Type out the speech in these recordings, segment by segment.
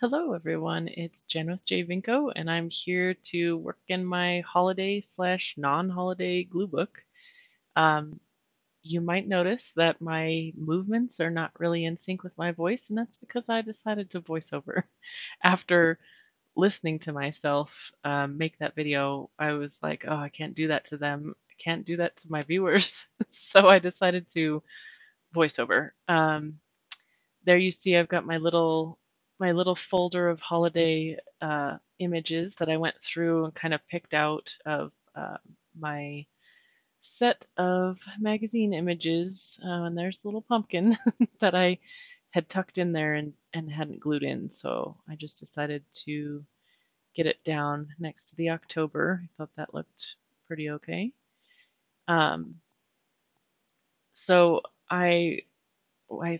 Hello, everyone. It's Jen with J Vinco, and I'm here to work in my holiday slash non-holiday glue book. Um, you might notice that my movements are not really in sync with my voice, and that's because I decided to voice over. After listening to myself make that video, I was like, oh, I can't do that to them. I can't do that to my viewers. So I decided to voice over. There you see I've got my little folder of holiday images that I went through and kind of picked out of my set of magazine images. And there's the little pumpkin that I had tucked in there and hadn't glued in. So I just decided to get it down next to the October. I thought that looked pretty okay. Um, so I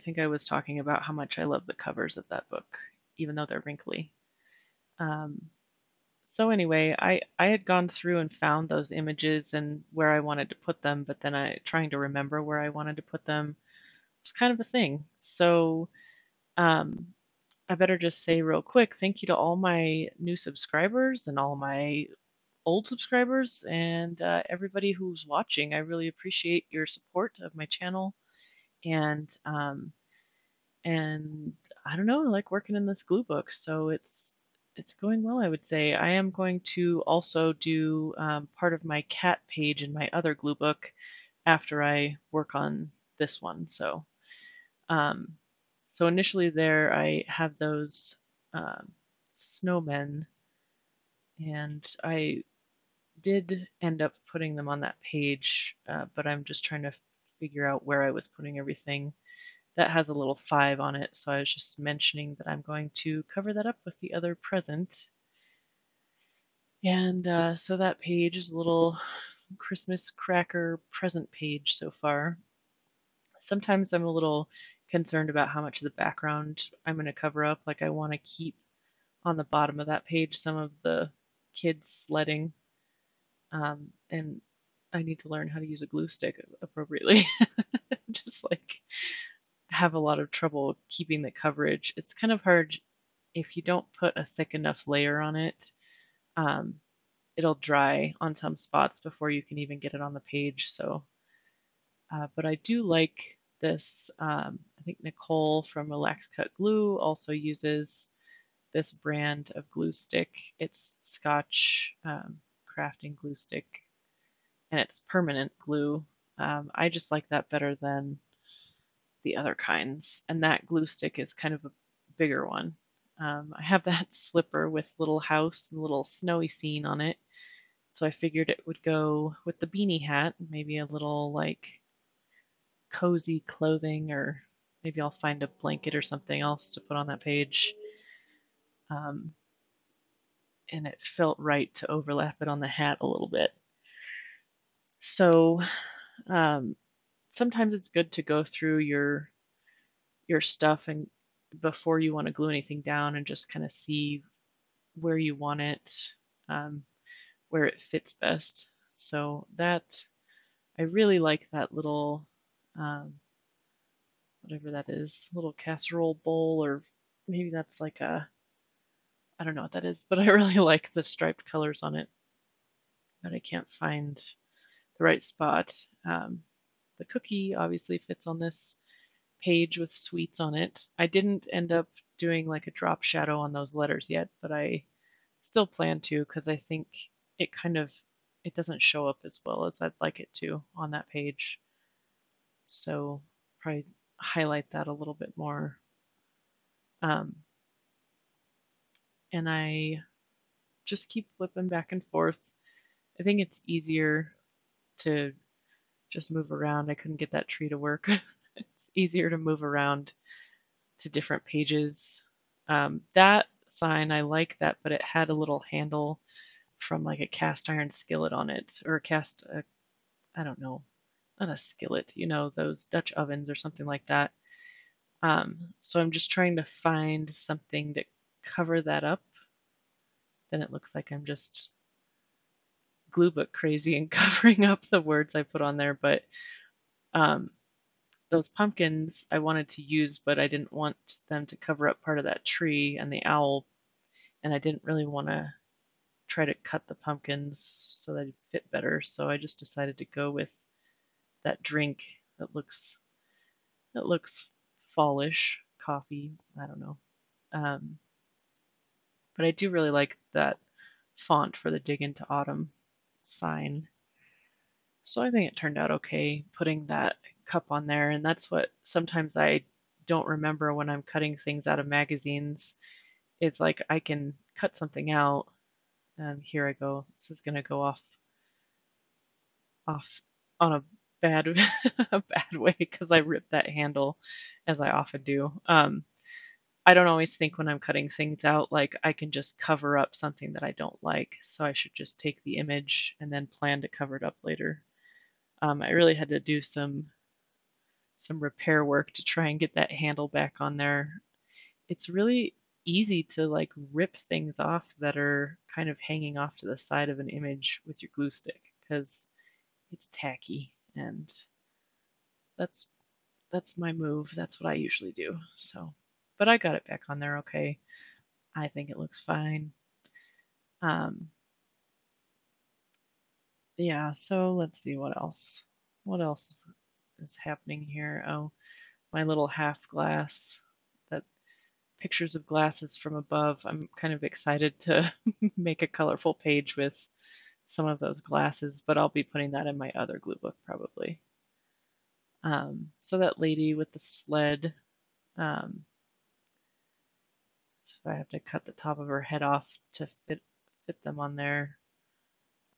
think I was talking about how much I love the covers of that book, even though they're wrinkly. Um, so anyway, I had gone through and found those images and where I wanted to put them, but then trying to remember where I wanted to put them was kind of a thing. So um, I better just say real quick, thank you to all my new subscribers and all my old subscribers and everybody who's watching. I really appreciate your support of my channel and and I don't know, I like working in this glue book, so it's going well, I would say. I am going to also do part of my cat page in my other glue book after I work on this one. Um, so initially there I have those um, snowmen, and I did end up putting them on that page, but I'm just trying to figure out where I was putting everything. That has a little 5 on it, so I was just mentioning that I'm going to cover that up with the other present. And so that page is a little Christmas cracker present page so far. Sometimes I'm a little concerned about how much of the background I'm going to cover up. Like I want to keep on the bottom of that page some of the kids sledding, and I need to learn how to use a glue stick appropriately. Just like have a lot of trouble keeping the coverage. It's kind of hard if you don't put a thick enough layer on it. Um, it'll dry on some spots before you can even get it on the page. So, but I do like this. I think Nicole from Relax Cut Glue also uses this brand of glue stick. It's Scotch crafting glue stick, and it's permanent glue. I just like that better than the other kinds, and that glue stick is kind of a bigger one. I have that slipper with little house and little snowy scene on it, so I figured it would go with the beanie hat, maybe a little like cozy clothing, or maybe I'll find a blanket or something else to put on that page. Um, and it felt right to overlap it on the hat a little bit. So um, sometimes it's good to go through your stuff and before you want to glue anything down and just kind of see where you want it, um, where it fits best. So that I really like that little um, whatever that is, little casserole bowl, or maybe that's like a I don't know what that is, but I really like the striped colors on it. But I can't find the right spot. The cookie obviously fits on this page with sweets on it. I didn't end up doing like a drop shadow on those letters yet, but I still plan to because I think it kind of it doesn't show up as well as I'd like it to on that page. So probably highlight that a little bit more. Um, and I just keep flipping back and forth. I think it's easier to just move around. I couldn't get that tree to work. It's easier to move around to different pages. That sign, I like that, but it had a little handle from like a cast iron skillet on it, or I don't know, not a skillet, those Dutch ovens or something like that. So I'm just trying to find something to cover that up. Then it looks like I'm just glue book crazy and covering up the words I put on there. But um, those pumpkins I wanted to use, but I didn't want them to cover up part of that tree and the owl, and I didn't really want to try to cut the pumpkins so they'd fit better. So I just decided to go with that drink that looks fallish, coffee. I don't know. Um, but I do really like that font for the Dig into Autumn sign. So I think it turned out okay putting that cup on there. And that's what sometimes I don't remember when I'm cutting things out of magazines. It's like I can cut something out, and here I go. This is going to go off on a bad a bad way because I ripped that handle as I often do. I don't always think when I'm cutting things out like I can just cover up something that I don't like, so I should just take the image and then plan to cover it up later. I really had to do some repair work to try and get that handle back on there. It's really easy to like rip things off that are kind of hanging off to the side of an image with your glue stick because it's tacky, and that's that's my move. That's what I usually do. So, but I got it back on there okay. I think it looks fine. Um, yeah, so let's see what else. What else is happening here? Oh, my little half glass, that pictures of glasses from above. I'm kind of excited to make a colorful page with some of those glasses, but I'll be putting that in my other glue book probably. So that lady with the sled, so I have to cut the top of her head off to fit them on there.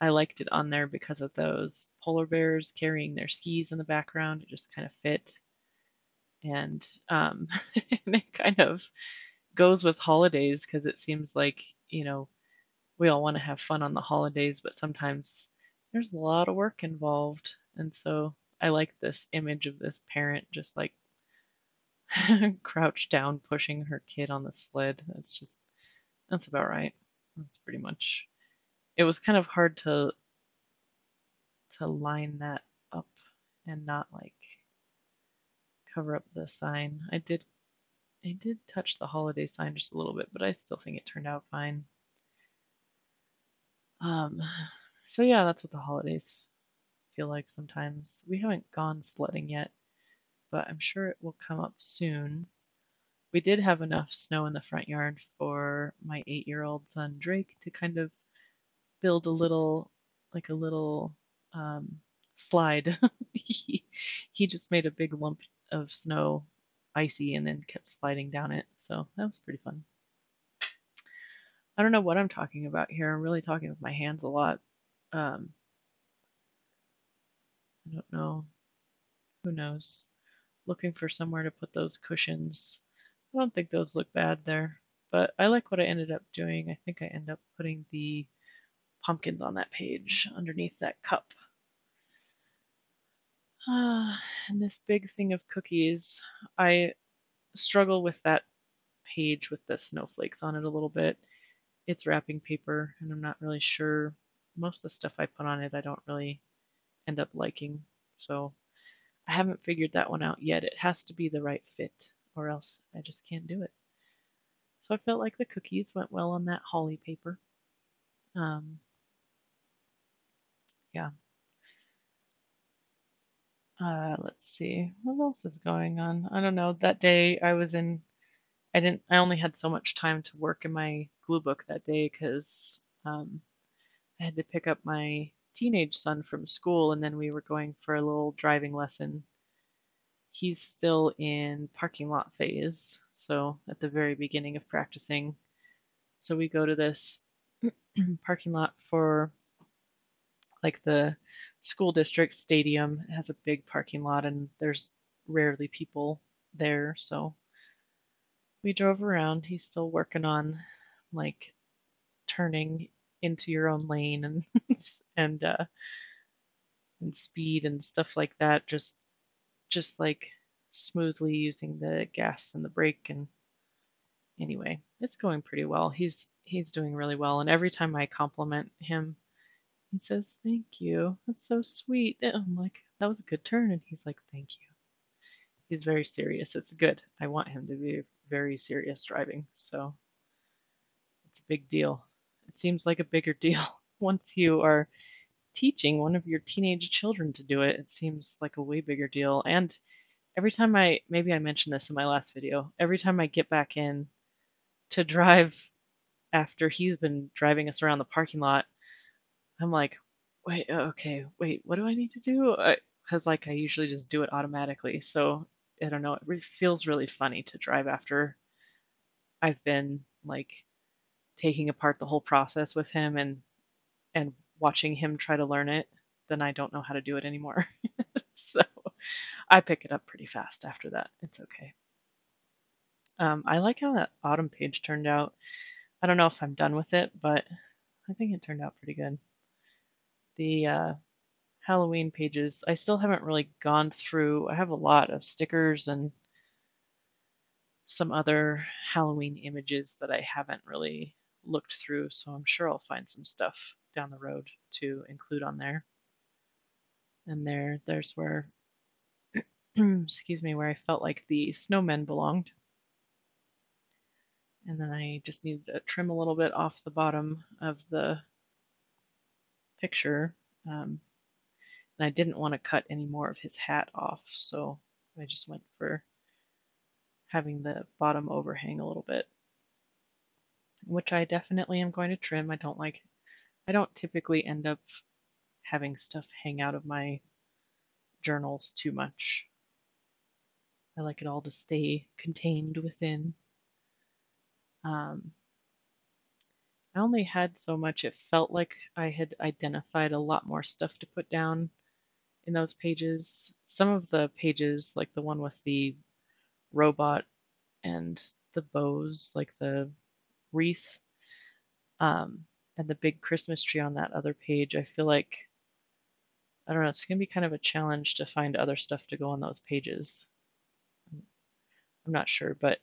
I liked it on there because of those polar bears carrying their skis in the background. It just kind of fit, and and it kind of goes with holidays because it seems like we all want to have fun on the holidays, but sometimes there's a lot of work involved, and so I like this image of this parent just like crouched down pushing her kid on the sled. That's about right. That's pretty much. It was kind of hard to line that up and not like cover up the sign. I did touch the holiday sign just a little bit, but I still think it turned out fine. Um, so yeah, that's what the holidays feel like sometimes. We haven't gone sledding yet, but I'm sure it will come up soon. We did have enough snow in the front yard for my 8-year-old son Drake to kind of build a little um, slide. He just made a big lump of snow, icy, and then kept sliding down it. So that was pretty fun. I don't know what I'm talking about here. I'm really talking with my hands a lot. Um, I don't know. Who knows? Looking for somewhere to put those cushions. I don't think those look bad there, but I like what I ended up doing. I think I end up putting the pumpkins on that page underneath that cup. And this big thing of cookies, I struggle with that page with the snowflakes on it a little bit. It's wrapping paper, and I'm not really sure. Most of the stuff I put on it, I don't really end up liking. So I haven't figured that one out yet. It has to be the right fit, or else I just can't do it. So I felt like the cookies went well on that holly paper. Um, yeah. Let's see. What else is going on? I don't know. That day I only had so much time to work in my glue book that day because I had to pick up my teenage son from school, and then we were going for a little driving lesson. He's still in parking lot phase, so at the very beginning of practicing. So we go to this parking lot for like the school district stadium. It has a big parking lot, and there's rarely people there. So we drove around. He's still working on like turning into your own lane and and uh, and speed and stuff like that. Just like smoothly using the gas and the brake. And anyway, it's going pretty well. He's doing really well, and every time I compliment him, he says, "Thank you. That's so sweet." And I'm like, "That was a good turn," and he's like, "Thank you." He's very serious. It's good. I want him to be very serious driving. So it's a big deal. It seems like a bigger deal once you are teaching one of your teenage children to do it. It seems like a way bigger deal. And every time maybe I mentioned this in my last video, every time I get back in to drive after he's been driving us around the parking lot, I'm like, wait, okay, wait, what do I need to do? Because like I usually just do it automatically. So I don't know. It feels really funny to drive after I've been like taking apart the whole process with him and watching him try to learn it. Then I don't know how to do it anymore. So I pick it up pretty fast after that. It's okay. I like how that autumn page turned out. I don't know if I'm done with it, but I think it turned out pretty good. The Halloween pages, I still haven't really gone through. I have a lot of stickers and some other Halloween images that I haven't really looked through, so I'm sure I'll find some stuff down the road to include on there. And there's where, excuse me, where I felt like the snowmen belonged. And then I just needed to trim a little bit off the bottom of the picture. And I didn't want to cut any more of his hat off, so I just went for having the bottom overhang a little bit, which I definitely am going to trim. I don't typically end up having stuff hang out of my journals too much. I like it all to stay contained within. Um, I only had so much. It felt like I had identified a lot more stuff to put down in those pages. Some of the pages, like the one with the robot and the bows, like the wreath, and the big Christmas tree on that other page, I feel like, I don't know, it's going to be kind of a challenge to find other stuff to go on those pages. I'm not sure, but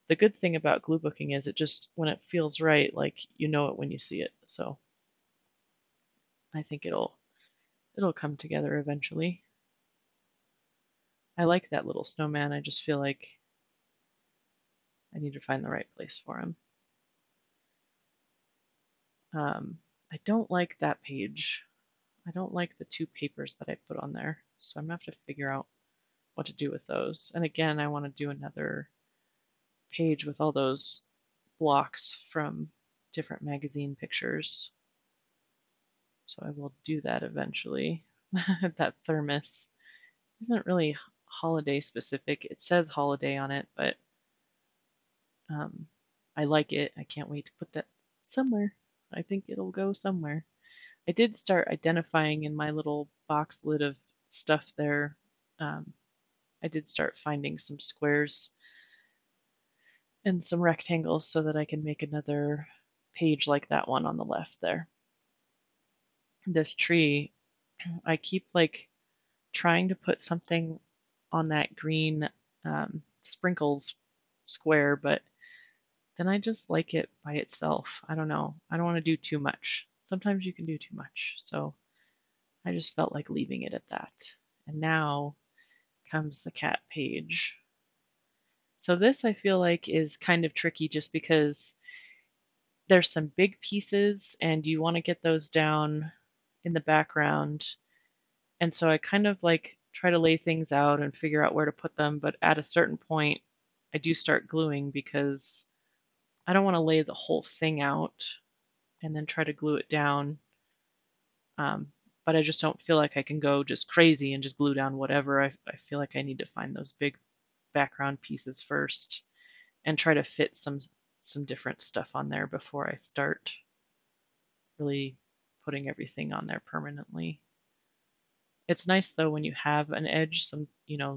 the good thing about glue booking is it just, when it feels right, like you know it when you see it. So I think it'll come together eventually. I like that little snowman. I just feel like I need to find the right place for him. I don't like that page. I don't like the two papers that I put on there. So I'm gonna have to figure out what to do with those. And again, I want to do another page with all those blocks from different magazine pictures. So I will do that eventually. That thermos isn't really holiday specific. It says holiday on it, but I like it. I can't wait to put that somewhere. I think it'll go somewhere. I did start identifying in my little box lid of stuff there. Um, I did start finding some squares and some rectangles so that I can make another page like that one on the left there. This tree, I keep like trying to put something on that green sprinkles square, but then I just like it by itself. I don't know. I don't want to do too much. Sometimes you can do too much. So I just felt like leaving it at that. And now comes the cat page. So this I feel like is kind of tricky just because there's some big pieces and you want to get those down in the background. And so I kind of like try to lay things out and figure out where to put them, but at a certain point I do start gluing because I don't want to lay the whole thing out and then try to glue it down. But I just don't feel like I can go just crazy and just glue down whatever. I feel like I need to find those big background pieces first and try to fit some different stuff on there before I start really putting everything on there permanently. It's nice though when you have an edge,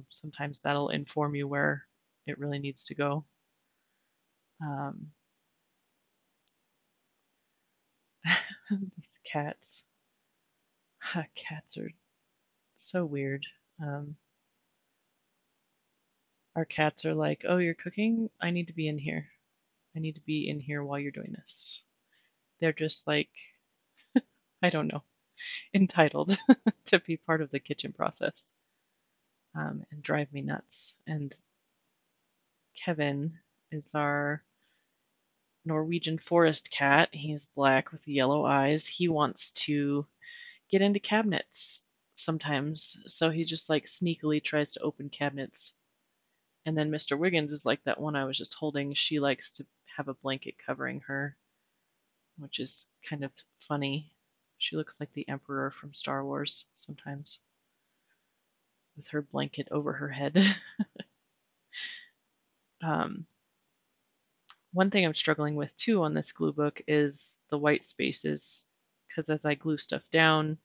sometimes that'll inform you where it really needs to go. Um, these cats. Cats are so weird. Um, our cats are like, oh, you're cooking? I need to be in here. I need to be in here while you're doing this. They're just like, I don't know, entitled to be part of the kitchen process. and drive me nuts. And Kevin is our Norwegian forest cat. He's black with yellow eyes. He wants to get into cabinets sometimes, so he just like sneakily tries to open cabinets. And then Mr. Wiggins is like that one I was just holding. She likes to have a blanket covering her, which is kind of funny. She looks like the Emperor from Star Wars sometimes with her blanket over her head. um, One thing I'm struggling with too on this glue book is the white spaces, because as I glue stuff down,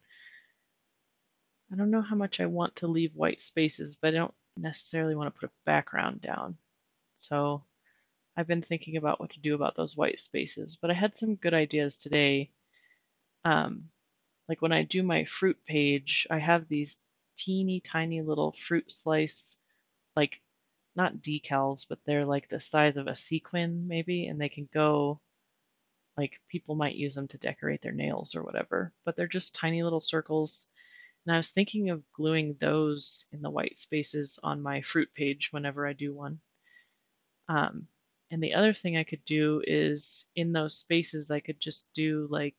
I don't know how much I want to leave white spaces, but I don't necessarily want to put a background down. So I've been thinking about what to do about those white spaces, but I had some good ideas today. Um, like when I do my fruit page, I have these teeny tiny little fruit slice, like not decals, but they're like the size of a sequin maybe, and they can go like people might use them to decorate their nails or whatever, but they're just tiny little circles. And I was thinking of gluing those in the white spaces on my fruit page whenever I do one. Um, and the other thing I could do is in those spaces, I could just do like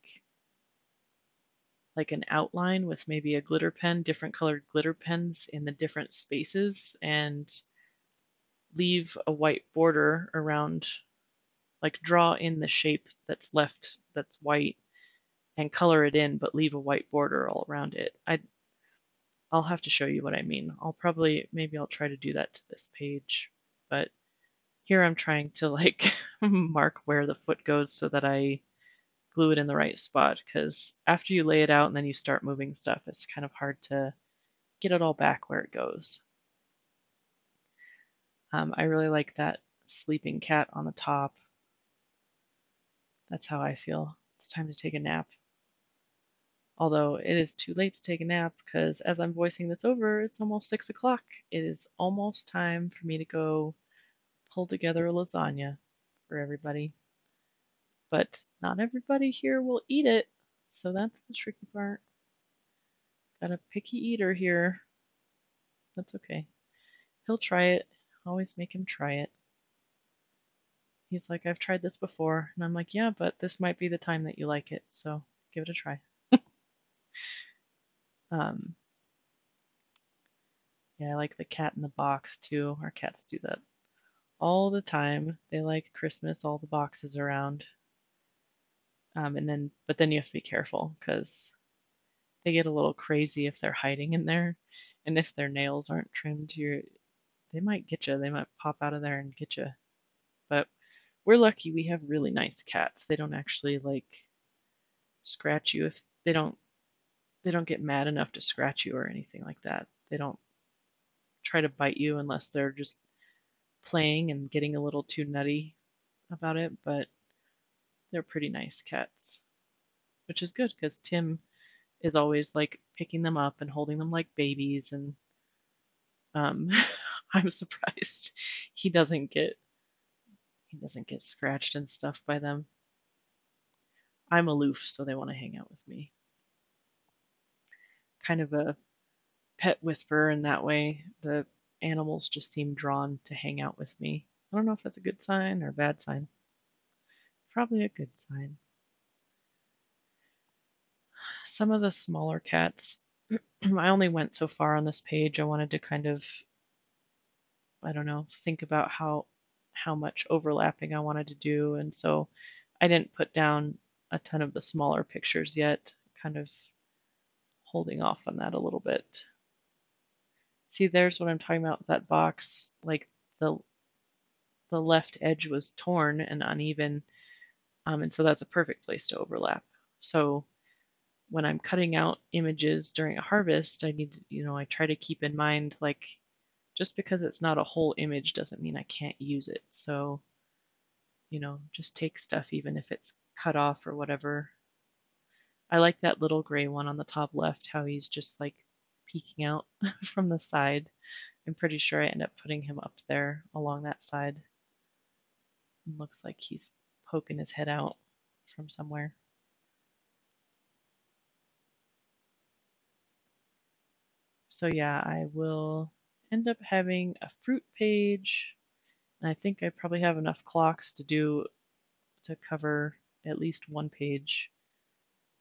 an outline with maybe a glitter pen, different colored glitter pens in the different spaces, and leave a white border around, like draw in the shape that's left that's white and color it in, but leave a white border all around it. I'll have to show you what I mean. Maybe I'll try to do that to this page, but here I'm trying to like mark where the foot goes so that I glue it in the right spot, because after you lay it out and then you start moving stuff, it's kind of hard to get it all back where it goes. I really like that sleeping cat on the top. That's how I feel. It's time to take a nap. Although it is too late to take a nap because as I'm voicing this over, it's almost 6 o'clock. It is almost time for me to go pull together a lasagna for everybody. But not everybody here will eat it, so that's the tricky part. Got a picky eater here. That's okay. He'll try it. Always make him try it. He's like, I've tried this before. And I'm like, yeah, but this might be the time that you like it, so give it a try. Um, yeah, I like the cat in the box too. Our cats do that all the time. They like Christmas, all the boxes around. But then you have to be careful because they get a little crazy if they're hiding in there, and if their nails aren't trimmed, they might get you. They might pop out of there and get you. But we're lucky we have really nice cats. They don't actually like scratch you if they don't get mad enough to scratch you or anything like that. They don't try to bite you unless they're just playing and getting a little too nutty about it, but they're pretty nice cats, which is good because Tim is always like picking them up and holding them like babies, and um, I'm surprised he doesn't get scratched and stuff by them. I'm aloof, so they want to hang out with me. Kind of a pet whisperer in that way. The animals just seem drawn to hang out with me. I don't know if that's a good sign or a bad sign. Probably a good sign. Some of the smaller cats, I only went so far on this page. I wanted to kind of, I don't know, think about how much overlapping I wanted to do, and so I didn't put down a ton of the smaller pictures yet, kind of holding off on that a little bit. See, there's what I'm talking about, that box, like the the left edge was torn and uneven, and so that's a perfect place to overlap. So when I'm cutting out images during a harvest, I need, I try to keep in mind, like, just because it's not a whole image doesn't mean I can't use it. So, just take stuff even if it's cut off or whatever. I like that little gray one on the top left, how he's just like peeking out from the side. I'm pretty sure I end up putting him up there along that side. It looks like he's poking his head out from somewhere. So yeah, I will end up having a fruit page. And I think I probably have enough clocks to cover at least one page.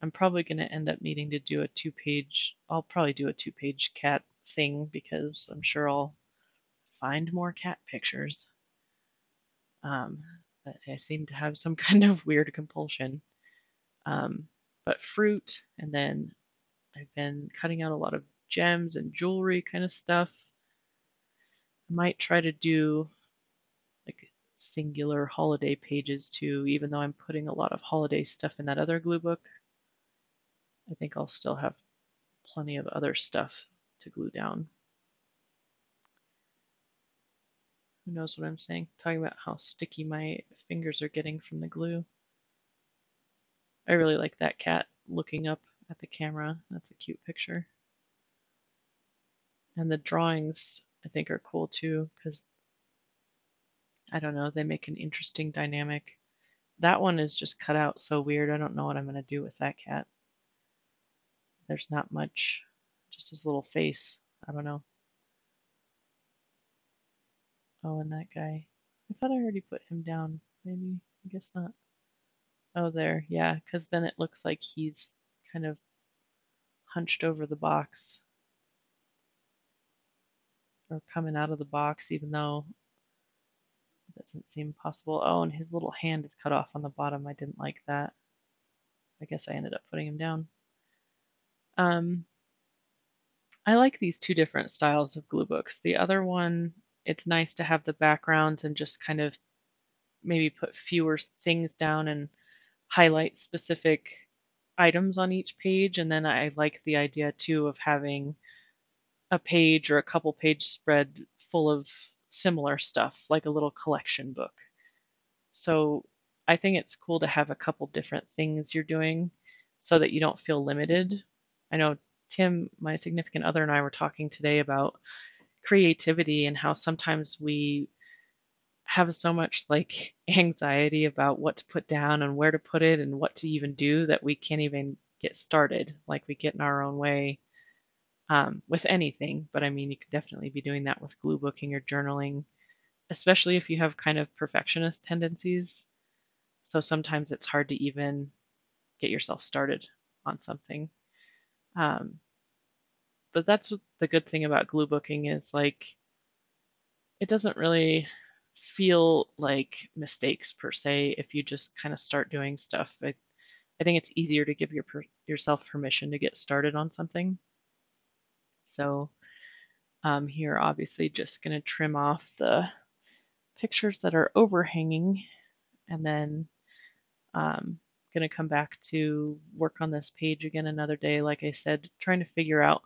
I'm probably going to end up needing to do a two-page. I'll probably do a two-page cat thing because I'm sure I'll find more cat pictures. Um, but I seem to have some kind of weird compulsion. But fruit, and then I've been cutting out a lot of gems and jewelry kind of stuff. I might try to do like singular holiday pages too, even though I'm putting a lot of holiday stuff in that other glue book. I think I'll still have plenty of other stuff to glue down. Who knows what I'm saying? Talking about how sticky my fingers are getting from the glue. I really like that cat looking up at the camera. That's a cute picture. And the drawings I think are cool too because I don't know, they make an interesting dynamic. That one is just cut out so weird. I don't know what I'm going to do with that cat. There's not much, just his little face. I don't know. Oh, and that guy. I thought I already put him down. Maybe. I guess not. Oh, there. Yeah, because then it looks like he's kind of hunched over the box or coming out of the box, even though it doesn't seem possible. Oh, and his little hand is cut off on the bottom. I didn't like that. I guess I ended up putting him down. I like these two different styles of glue books. The other one, it's nice to have the backgrounds and just kind of maybe put fewer things down and highlight specific items on each page. And then I like the idea too of having a page or a couple page spread full of similar stuff, like a little collection book. So I think it's cool to have a couple different things you're doing so that you don't feel limited. I know Tim, my significant other, and I were talking today about creativity and how sometimes we have so much like anxiety about what to put down and where to put it and what to even do that we can't even get started. Like we get in our own way with anything. But I mean, you could definitely be doing that with glue booking or journaling, especially if you have kind of perfectionist tendencies. So sometimes it's hard to even get yourself started on something. Um, but that's what the good thing about glue booking is like it doesn't really feel like mistakes per se if you just kind of start doing stuff. I think it's easier to give yourself permission to get started on something. So here, obviously, just going to trim off the pictures that are overhanging, and then going to come back to work on this page again another day. Like I said, trying to figure out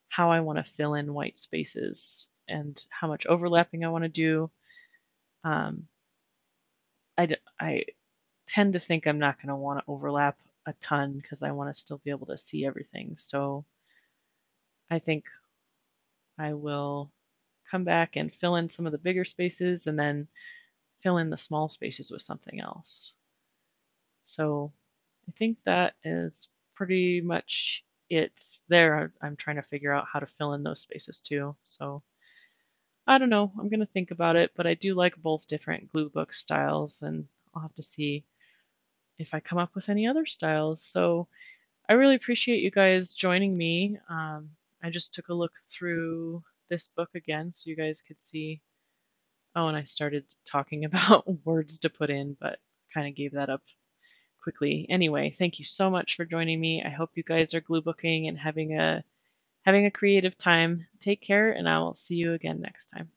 how I want to fill in white spaces and how much overlapping I want to do. I tend to think I'm not going to want to overlap a ton because I want to still be able to see everything. So I think I will come back and fill in some of the bigger spaces and then fill in the small spaces with something else. So I think that is pretty much it there. I'm trying to figure out how to fill in those spaces too. So I don't know. I'm going to think about it, but I do like both different glue book styles, and I'll have to see if I come up with any other styles. So I really appreciate you guys joining me. I just took a look through this book again so you guys could see. Oh, and I started talking about words to put in, but kind of gave that up quickly. Anyway, thank you so much for joining me. I hope you guys are glue booking and having a creative time. Take care, and I will see you again next time.